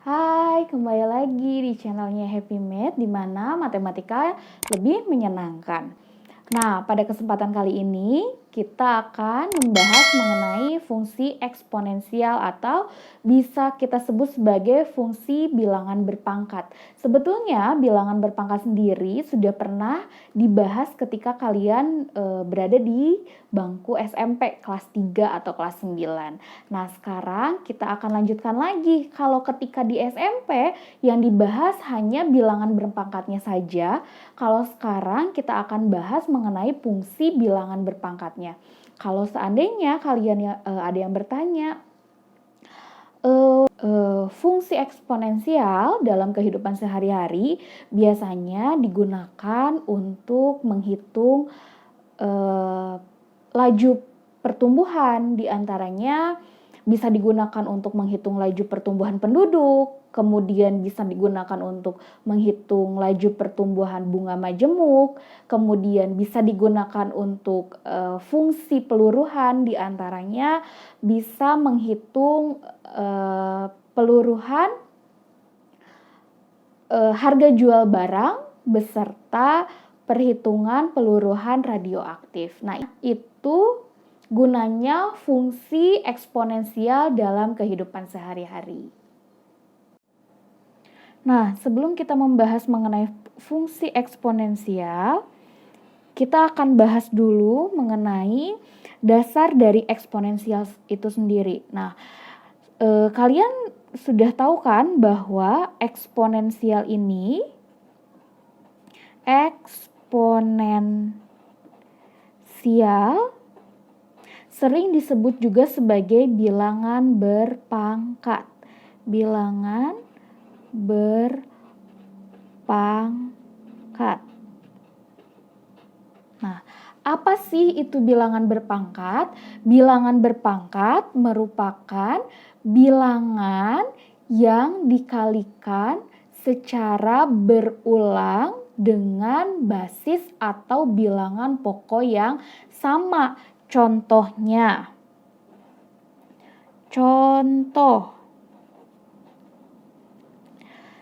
Hai, kembali lagi di channelnya Happy Math, di mana matematika lebih menyenangkan. Nah, pada kesempatan kali ini kita akan membahas mengenai fungsi eksponensial atau bisa kita sebut sebagai fungsi bilangan berpangkat. Sebetulnya bilangan berpangkat sendiri sudah pernah dibahas ketika kalian berada di bangku SMP kelas 3 atau kelas 9. Nah, sekarang kita akan lanjutkan lagi. Kalau ketika di SMP yang dibahas hanya bilangan berpangkatnya saja, kalau sekarang kita akan bahas mengenai fungsi bilangan berpangkatnya. Kalau seandainya kalian ada yang bertanya, fungsi eksponensial dalam kehidupan sehari-hari biasanya digunakan untuk menghitung laju pertumbuhan, diantaranya bisa digunakan untuk menghitung laju pertumbuhan penduduk, kemudian bisa digunakan untuk menghitung laju pertumbuhan bunga majemuk, kemudian bisa digunakan untuk fungsi peluruhan, diantaranya bisa menghitung peluruhan harga jual barang beserta perhitungan peluruhan radioaktif. Nah, itu gunanya fungsi eksponensial dalam kehidupan sehari-hari. Nah, sebelum kita membahas mengenai fungsi eksponensial, kita akan bahas dulu mengenai dasar dari eksponensial itu sendiri. Nah, kalian sudah tahu kan bahwa eksponensial ini sering disebut juga sebagai bilangan berpangkat. Bilangan berpangkat. Nah, apa sih itu bilangan berpangkat? Bilangan berpangkat merupakan bilangan yang dikalikan secara berulang dengan basis atau bilangan pokok yang sama. Contohnya,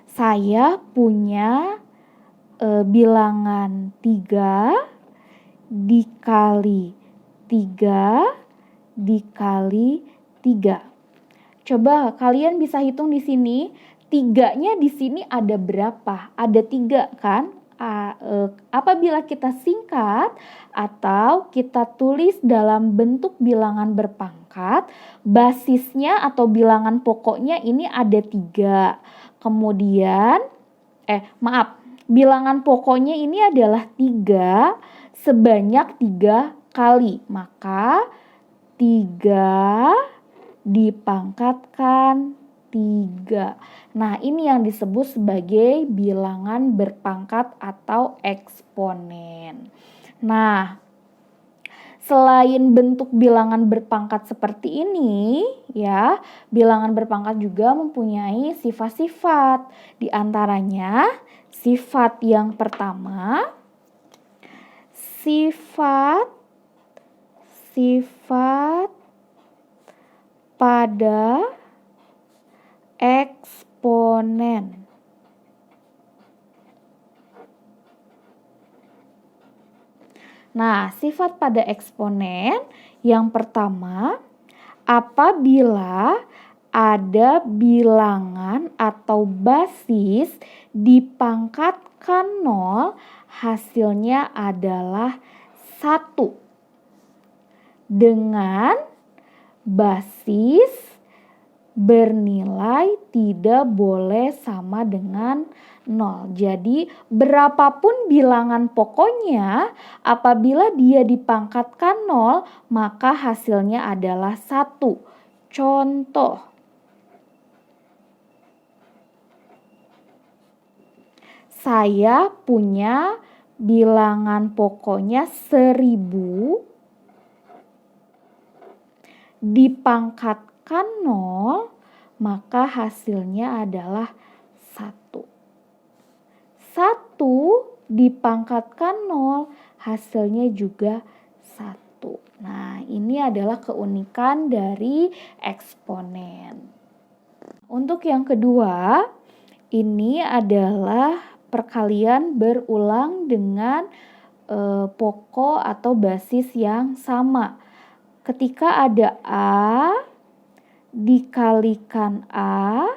saya punya bilangan 3 dikali 3 dikali 3. Coba kalian bisa hitung di sini, 3-nya di sini ada berapa? Ada 3 kan? Apabila kita singkat atau kita tulis dalam bentuk bilangan berpangkat, basisnya atau bilangan pokoknya ini ada 3. Kemudian, bilangan pokoknya ini adalah 3 sebanyak 3 kali. Maka 3 dipangkatkan 3. Nah, ini yang disebut sebagai bilangan berpangkat atau eksponen. Nah, selain bentuk bilangan berpangkat seperti ini, ya, bilangan berpangkat juga mempunyai sifat-sifat. Di antaranya, sifat yang pertama, sifat pada eksponen. Nah, sifat pada eksponen yang pertama, apabila ada bilangan atau basis dipangkatkan 0, hasilnya adalah 1. Dengan basis bernilai tidak boleh sama dengan 0. Jadi berapapun bilangan pokoknya, apabila dia dipangkatkan 0, maka hasilnya adalah 1. Contoh, saya punya bilangan pokoknya 1000 dipangkatkan 0, maka hasilnya adalah 1. 1 dipangkatkan 0, hasilnya juga 1. Nah, ini adalah keunikan dari eksponen. Untuk yang kedua, ini adalah perkalian berulang dengan pokok atau basis yang sama. Ketika ada A dikalikan A,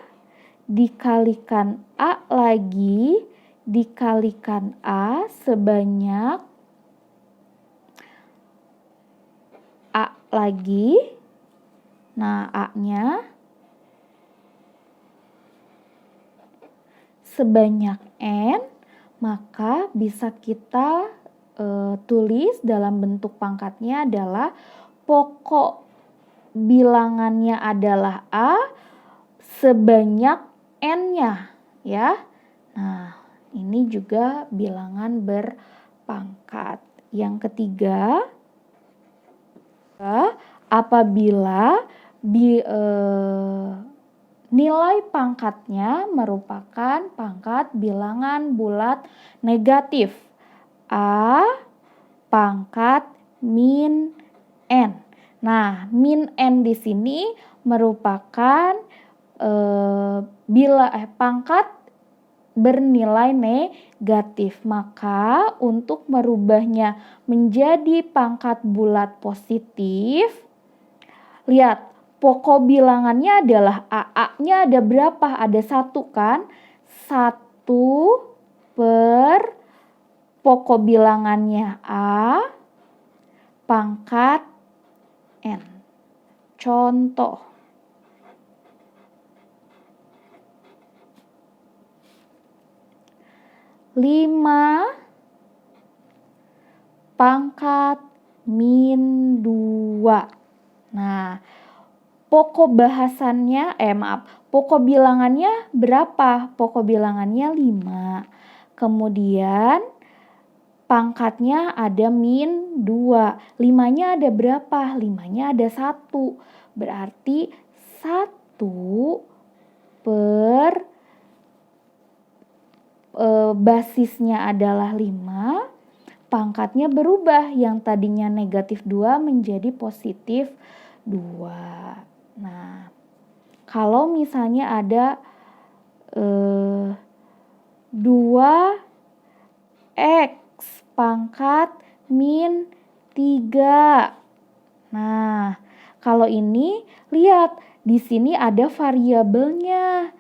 dikalikan A lagi, dikalikan A sebanyak A lagi. Nah, A-nya sebanyak N, maka bisa kita tulis dalam bentuk pangkatnya adalah pokok bilangannya adalah A sebanyak N-nya, ya. Nah, ini juga bilangan berpangkat. Yang ketiga, apabila nilai pangkatnya merupakan pangkat bilangan bulat negatif. A pangkat min N. Nah, min N di sini merupakan pangkat bernilai negatif. Maka untuk merubahnya menjadi pangkat bulat positif, lihat pokok bilangannya adalah A. A-nya ada berapa? Ada 1 kan? 1 per pokok bilangannya A pangkat N. Contoh. Lima pangkat min 2. Nah, pokok bilangannya berapa? Pokok bilangannya 5. Kemudian pangkatnya ada min 2. 5-nya ada berapa? 5-nya ada 1. Berarti 1 per basisnya adalah 5. Pangkatnya berubah. Yang tadinya negatif 2 menjadi positif 2. Nah, kalau misalnya ada 2x pangkat min 3. Nah, kalau ini lihat di sini ada variabelnya.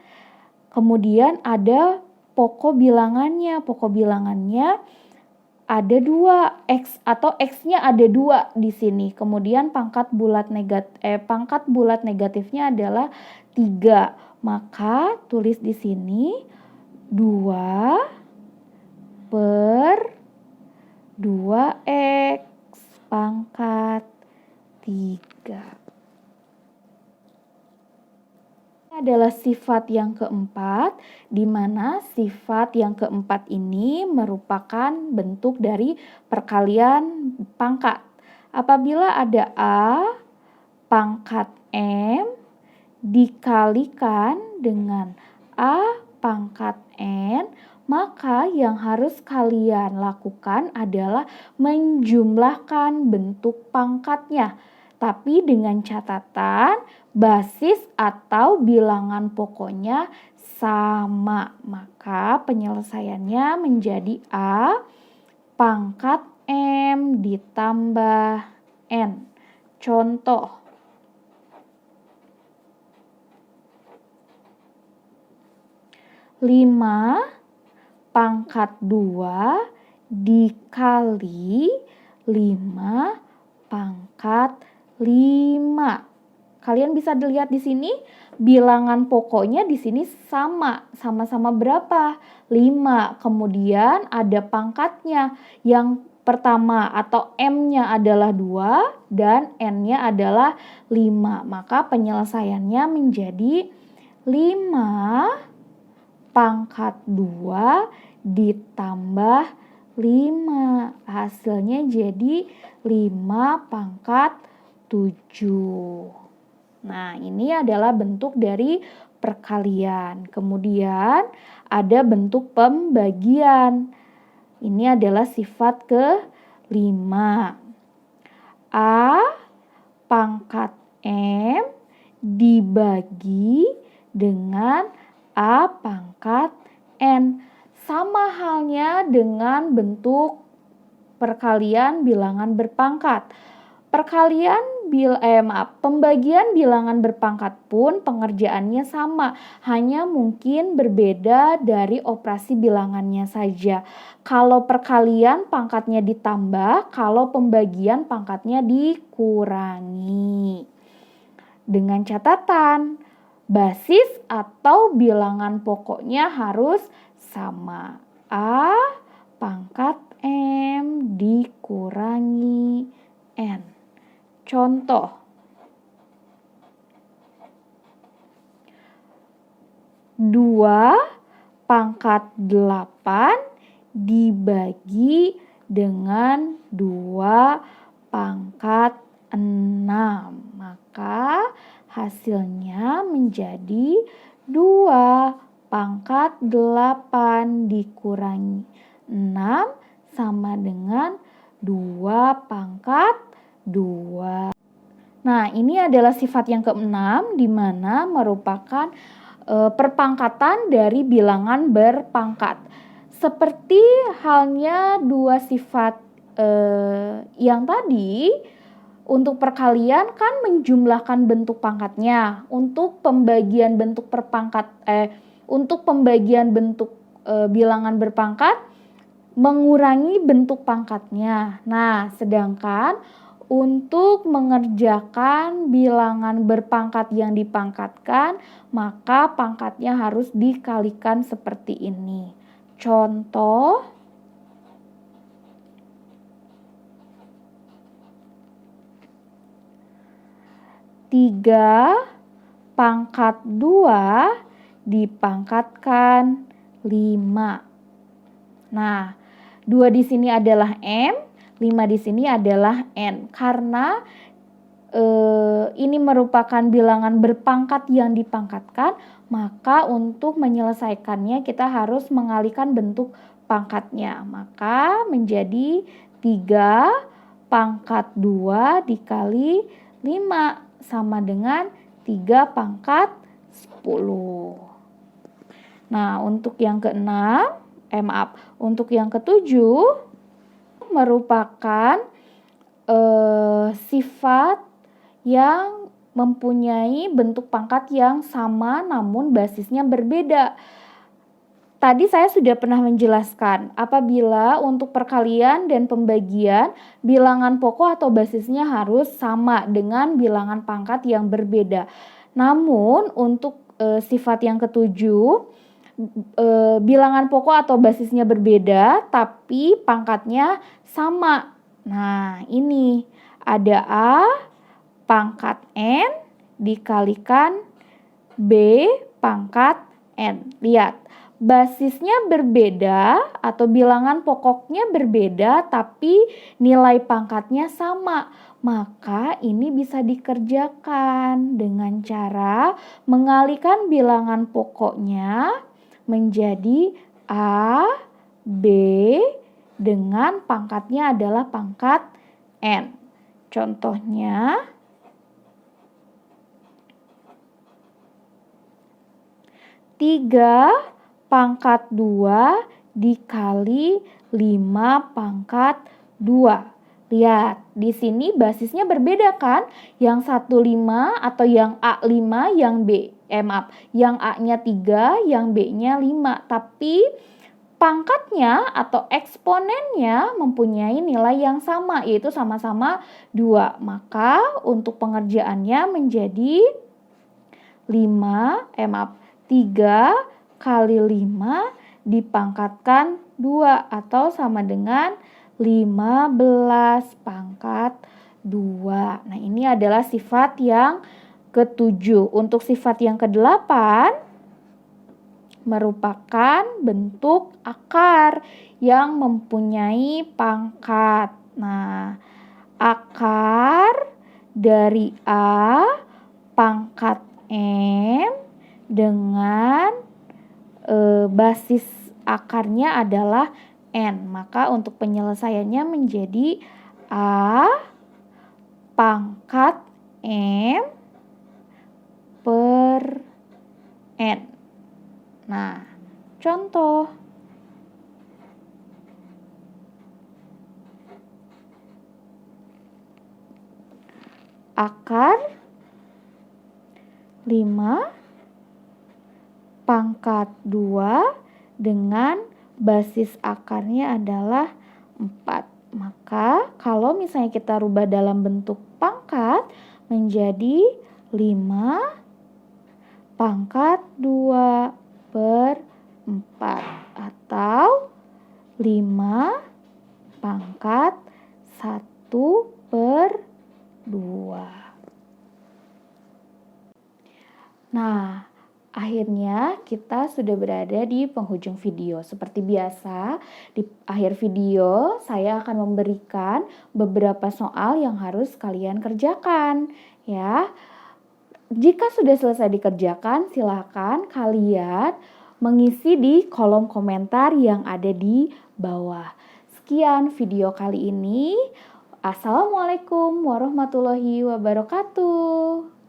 Kemudian ada pokok bilangannya. Pokok bilangannya ada 2 x atau x-nya ada 2 di sini. Kemudian pangkat bulat negatifnya adalah 3. Maka tulis di sini 2 per 2x pangkat 3. Adalah sifat yang keempat, di mana sifat yang keempat ini merupakan bentuk dari perkalian pangkat. Apabila ada A pangkat M dikalikan dengan A pangkat N, maka yang harus kalian lakukan adalah menjumlahkan bentuk pangkatnya. Tapi dengan catatan basis atau bilangan pokoknya sama. Maka penyelesaiannya menjadi A pangkat M ditambah N. Contoh. Lima pangkat 2 dikali 5 pangkat 5. Kalian bisa dilihat di sini bilangan pokoknya di sini sama-sama berapa? 5. Kemudian ada pangkatnya. Yang pertama atau M-nya adalah 2 dan N-nya adalah 5. Maka penyelesaiannya menjadi 5 pangkat 2 ditambah 5. Hasilnya jadi 5 pangkat 7. Nah, ini adalah bentuk dari perkalian. Kemudian ada bentuk pembagian. Ini adalah sifat ke-5. A pangkat M dibagi dengan A pangkat N. Sama halnya dengan bentuk perkalian bilangan berpangkat. Pembagian bilangan berpangkat pun pengerjaannya sama, hanya mungkin berbeda dari operasi bilangannya saja. Kalau perkalian pangkatnya ditambah, kalau pembagian pangkatnya dikurangi. Dengan catatan, basis atau bilangan pokoknya harus sama. A pangkat M dikurangi N. Contoh, 2 pangkat 8 dibagi dengan 2 pangkat 6. Maka hasilnya menjadi 2 pangkat 8 dikurangi 6 sama dengan 2 pangkat 2. Nah, ini adalah sifat yang ke-6 di mana merupakan perpangkatan dari bilangan berpangkat. Seperti halnya 2 sifat yang tadi, untuk perkalian kan menjumlahkan bentuk pangkatnya. Untuk pembagian bentuk bilangan berpangkat mengurangi bentuk pangkatnya. Nah, sedangkan untuk mengerjakan bilangan berpangkat yang dipangkatkan, maka pangkatnya harus dikalikan seperti ini. Contoh, 3 pangkat 2 dipangkatkan 5. Nah, 2 di sini adalah M, 5 di sini adalah N. Karena ini merupakan bilangan berpangkat yang dipangkatkan, maka untuk menyelesaikannya kita harus mengalihkan bentuk pangkatnya. Maka menjadi 3 pangkat 2 dikali 5 sama dengan 3 pangkat 10. Nah, untuk yang untuk yang ke-7 merupakan sifat yang mempunyai bentuk pangkat yang sama namun basisnya berbeda. Tadi saya sudah pernah menjelaskan, apabila untuk perkalian dan pembagian, bilangan pokok atau basisnya harus sama dengan bilangan pangkat yang berbeda. Namun untuk sifat yang ke-7, bilangan pokok atau basisnya berbeda, tapi pangkatnya sama. Nah, ini ada A pangkat N dikalikan B pangkat N. Lihat, basisnya berbeda atau bilangan pokoknya berbeda, tapi nilai pangkatnya sama. Maka ini bisa dikerjakan dengan cara mengalihkan bilangan pokoknya menjadi A, B, dengan pangkatnya adalah pangkat N. Contohnya, 3 pangkat 2 dikali 5 pangkat 2. Lihat, di sini basisnya berbeda kan? Yang 1 5 atau yang A 5, yang yang A-nya 3, yang B-nya 5. Tapi pangkatnya atau eksponennya mempunyai nilai yang sama, yaitu sama-sama 2. Maka untuk pengerjaannya menjadi 3 kali 5 dipangkatkan 2 atau sama dengan 15 pangkat 2. Nah, ini adalah sifat yang ke-7. Untuk sifat yang ke-8 merupakan bentuk akar yang mempunyai pangkat. Nah, akar dari A pangkat M dengan basis akarnya adalah N. Maka untuk penyelesaiannya menjadi A pangkat M per N. Nah, contoh. Akar 5 pangkat 2 dengan basis akarnya adalah 4. Maka kalau misalnya kita rubah dalam bentuk pangkat menjadi 5 pangkat 2 per 4 atau 5 pangkat 1 per 2. Nah, akhirnya kita sudah berada di penghujung video. Seperti biasa, di akhir video saya akan memberikan beberapa soal yang harus kalian kerjakan, ya. Jika sudah selesai dikerjakan, silakan kalian mengisi di kolom komentar yang ada di bawah. Sekian video kali ini. Assalamualaikum warahmatullahi wabarakatuh.